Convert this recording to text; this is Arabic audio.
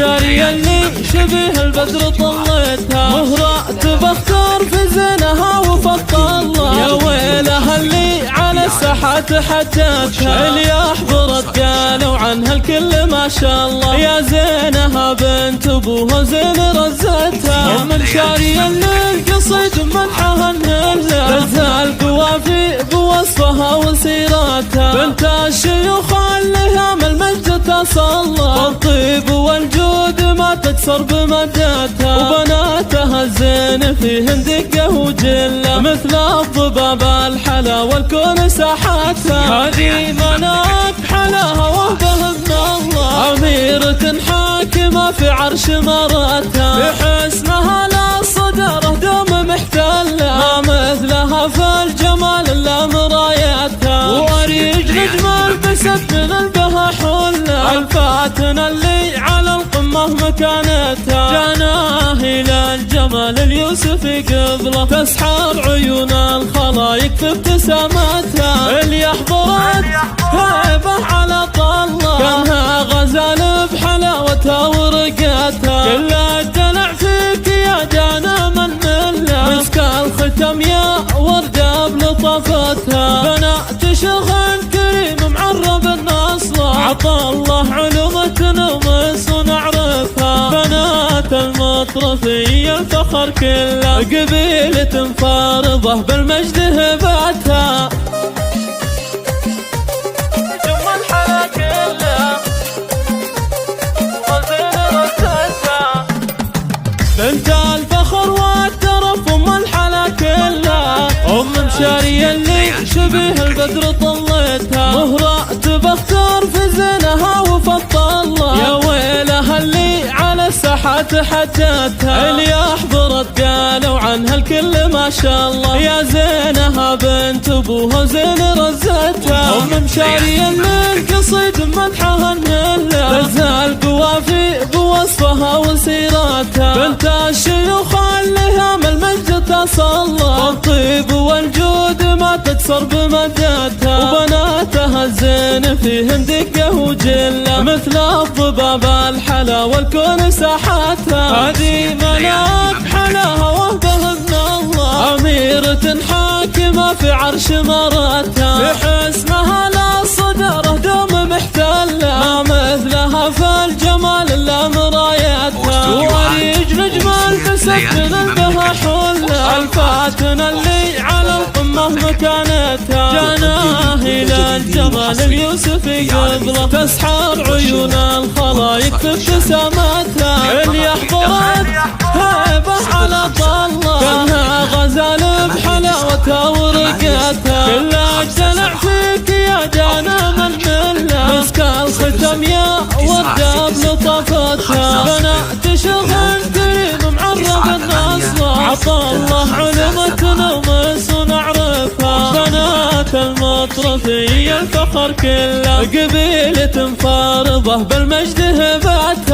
شارية اللي شبه البدر طلتها، مهرات بختار في زينها وفق الله. يا ويلها اللي على الساحات حجتها، اللي أحضرت قالوا عنها الكل ما شاء الله. يا زينها بنت أبوها زين رزتها، ومن شارية للقصيد مدحها النهلة، رزها القوافي بوصفها وسيرتها. بنت الشيوخ اللي من المجد تصلى، الطيب والجود ما تكسر بمدتها. وبناتها الزين فيهن دقة وجلة، مثل الضباب الحلا والكون ساحتها. هذه مناك حلاها وهبه من الله، أميرة حاكمة في عرش مرتها. بحسنها لا صدره دوم محتلة، ما مثلها في الجمال الا مرايتها. واريج نجم البست من البها حلة، الفاتنة اللي على القمة مكانتها. جناه الى الجمال اليوسفي قبله، تسحر عيون الخلايق في ابتسامتها. اللي احضرت هيبه على طله، كانها غزال بحلاوتها ورقتها. كل الدلع فيك يا جانا من مله، مسك الختم يا وردة بلطفتها. بنات شغل كريم معرب النصلة، عطى الله علوم تنمس ونعرفها. بنات المطرفية الفخر كله، قبيلة فارضة بالمجد هبتها. بنت الفخر والترف ام الحلا كلها، ام شارية اللي شبه البدر طلتها. مهرات بختار في زينها وفق الله، يا ويلها اللي على الساحات حجتها. اللي احضرت قالوا عنها الكل ما شاء الله. يا زينها بنت ابوها زين رزتها، ام شارية للقصيد مدحها النهلة، رزها القوافي بوصفها وسيرتها. بنت الشيوخ اللي من المجد تصلى، الطيب والجود ما تكسر بمدتها. وبناتها الزين فيهن دقة وجلة، مثل الضباب الحلا والكون ساحتها. هذه مناك حلاها وهبه من الله، أميرة حاكمة في عرش مرتها. بحسنها لا صدره دوم محتلة، ما مثلها في الجمال الا مرايتها. وريج نجم البست من البها حلة، الفاتنة اللي على القمة مكانتها. جناه الى الجمال اليوسفي قبله، تسحر عيون الخلايق في ابتسامتها. اللي احضرت هيبه على طله، كانها غزال بحلاوتها ورقتها. كل الدلع فيك يا جانا من مله، مسك الختم يا وردة بلطفتها. بنات شغل كريم معرب النصلة، عطى الله علوم تنمس ونعرفها. بنات المطرفية الفخر كله، قبيلة فارضة بالمجد هبتها.